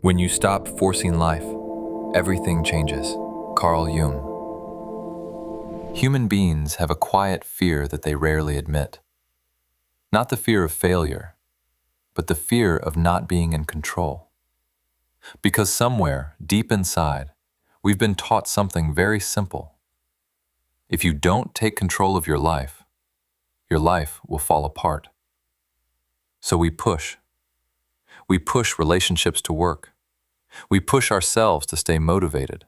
When you stop forcing life, everything changes. Carl Jung. Human beings have a quiet fear that they rarely admit. Not the fear of failure, but the fear of not being in control. Because somewhere, deep inside, we've been taught something very simple. If you don't take control of your life will fall apart. So we push. We push relationships to work. We push ourselves to stay motivated.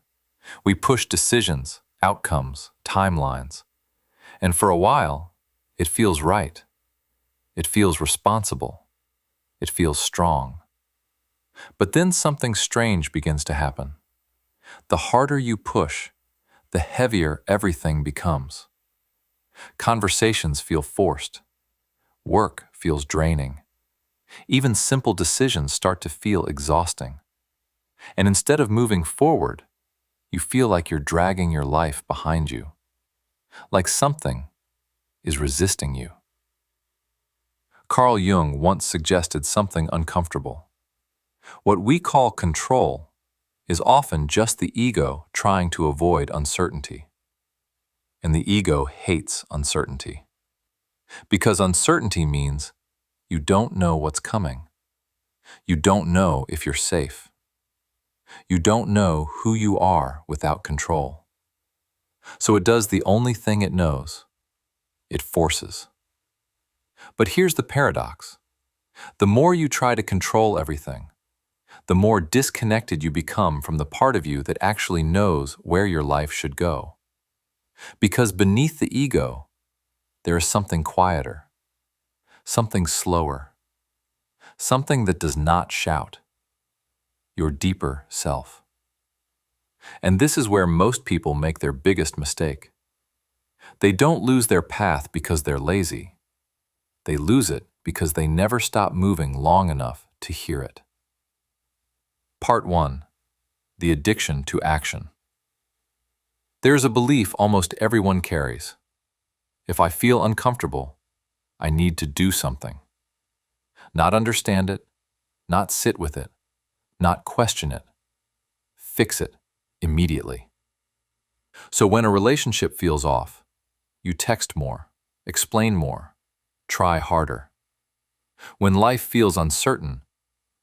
We push decisions, outcomes, timelines. And for a while, it feels right. It feels responsible. It feels strong. But then something strange begins to happen. The harder you push, the heavier everything becomes. Conversations feel forced. Work feels draining. Even simple decisions start to feel exhausting. And instead of moving forward, you feel like you're dragging your life behind you, like something is resisting you. Carl Jung once suggested something uncomfortable. What we call control is often just the ego trying to avoid uncertainty. And the ego hates uncertainty. Because uncertainty means you don't know what's coming. You don't know if you're safe. You don't know who you are without control. So it does the only thing it knows. It forces. But here's the paradox. The more you try to control everything, the more disconnected you become from the part of you that actually knows where your life should go. Because beneath the ego, there is something quieter, something slower, something that does not shout. Your deeper self. And this is where most people make their biggest mistake. They don't lose their path because they're lazy. They lose it because they never stop moving long enough to hear it. Part 1. The addiction to action. There's a belief almost everyone carries. If I feel uncomfortable, I need to do something. Not understand it, not sit with it, not question it. Fix it immediately. So when a relationship feels off, you text more, explain more, try harder. When life feels uncertain,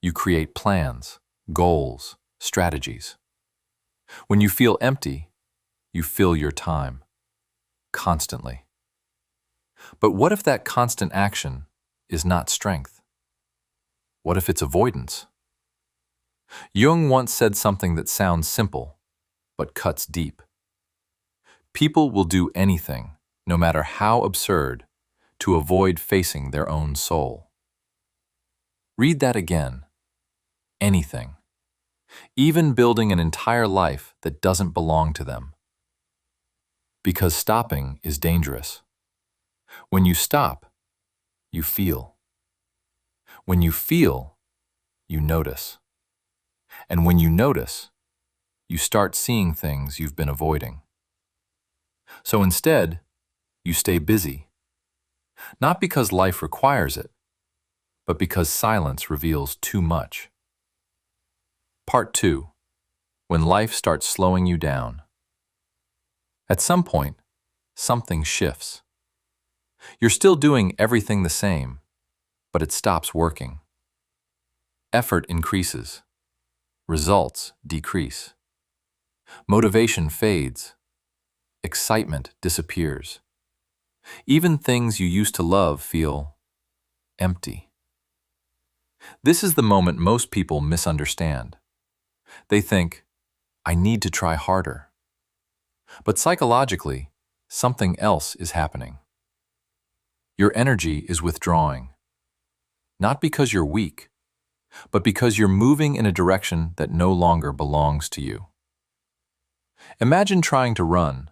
you create plans, goals, strategies. When you feel empty, you fill your time, constantly. But what if that constant action is not strength? What if it's avoidance? Jung once said something that sounds simple, but cuts deep. People will do anything, no matter how absurd, to avoid facing their own soul. Read that again. Anything. Even building an entire life that doesn't belong to them. Because stopping is dangerous. When you stop, you feel. When you feel, you notice. And when you notice, you start seeing things you've been avoiding. So instead, you stay busy. Not because life requires it, but because silence reveals too much. Part 2. When life starts slowing you down. At some point, something shifts. You're still doing everything the same, but it stops working. Effort increases. Results decrease. Motivation fades. Excitement disappears. Even things you used to love feel empty. This is the moment most people misunderstand. They think, I need to try harder. But psychologically, something else is happening. Your energy is withdrawing. Not because you're weak, but because you're moving in a direction that no longer belongs to you. Imagine trying to run,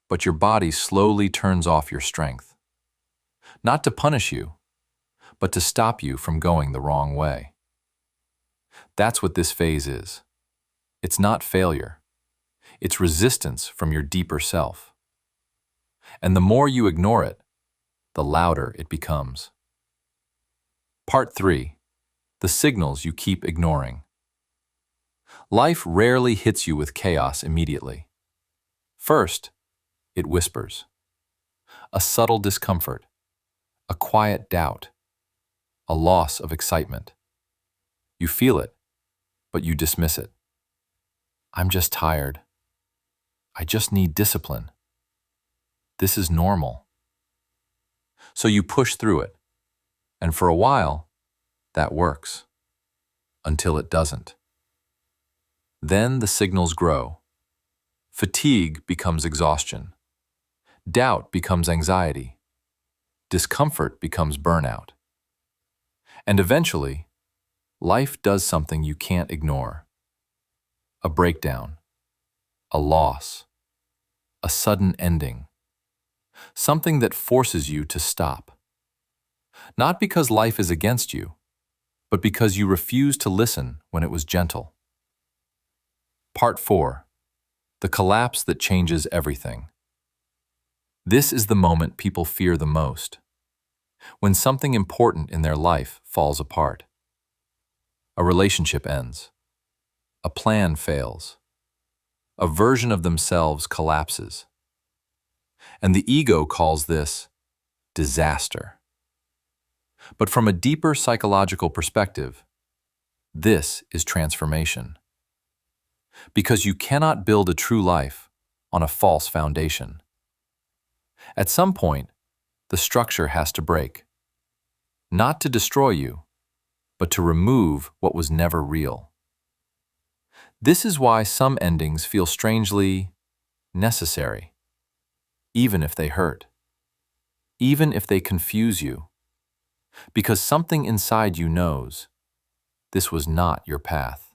but your body slowly turns off your strength. Not to punish you, but to stop you from going the wrong way. That's what this phase is. It's not failure. It's resistance from your deeper self. And the more you ignore it, the louder it becomes. Part 3. The signals you keep ignoring. Life rarely hits you with chaos immediately. First, it whispers. A subtle discomfort, a quiet doubt, a loss of excitement. You feel it, but you dismiss it. I'm just tired. I just need discipline. This is normal. So you push through it, and for a while, that works, until it doesn't. Then the signals grow. Fatigue becomes exhaustion. Doubt becomes anxiety. Discomfort becomes burnout. And eventually, life does something you can't ignore. A breakdown, a loss, a sudden ending. Something that forces you to stop. Not because life is against you, but because you refuse to listen when it was gentle. Part 4. The collapse that changes everything. This is the moment people fear the most. When something important in their life falls apart. A relationship ends. A plan fails. A version of themselves collapses. And the ego calls this disaster. But from a deeper psychological perspective, this is transformation. Because you cannot build a true life on a false foundation. At some point, the structure has to break. Not to destroy you, but to remove what was never real. This is why some endings feel strangely necessary, even if they hurt, even if they confuse you, because something inside you knows this was not your path.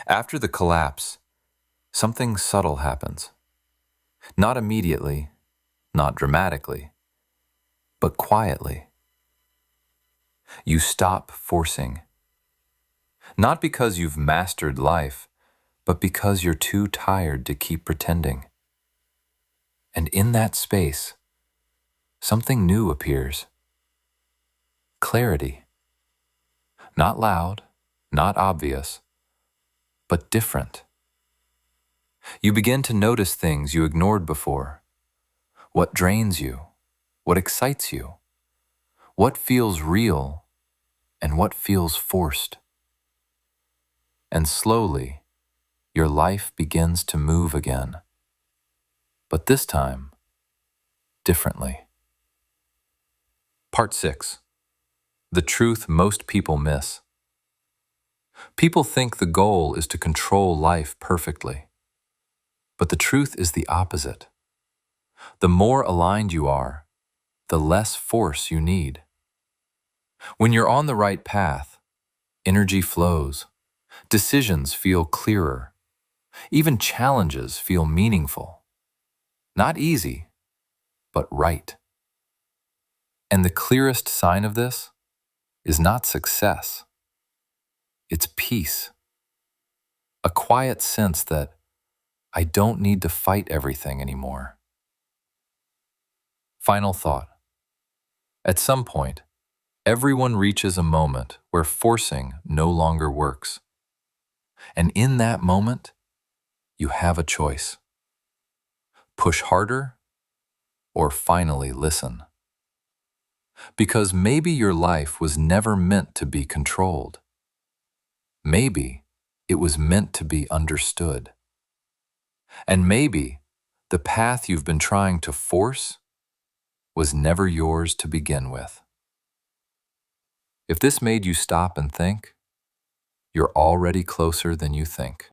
After the collapse, something subtle happens. Not immediately, not dramatically, but quietly. You stop forcing. Not because you've mastered life, but because you're too tired to keep pretending. And in that space, something new appears. Clarity. Not loud, not obvious, but different. You begin to notice things you ignored before. What drains you, what excites you, what feels real, and what feels forced. And slowly, your life begins to move again. But this time, differently. Part 6. The truth most people miss. People think the goal is to control life perfectly. But the truth is the opposite. The more aligned you are, the less force you need. When you're on the right path, energy flows, decisions feel clearer, even challenges feel meaningful. Not easy, but right. And the clearest sign of this is not success. It's peace. A quiet sense that I don't need to fight everything anymore. Final thought. At some point, everyone reaches a moment where forcing no longer works. And in that moment, you have a choice. Push harder or finally listen. Because maybe your life was never meant to be controlled. Maybe it was meant to be understood. And maybe the path you've been trying to force was never yours to begin with. If this made you stop and think, you're already closer than you think.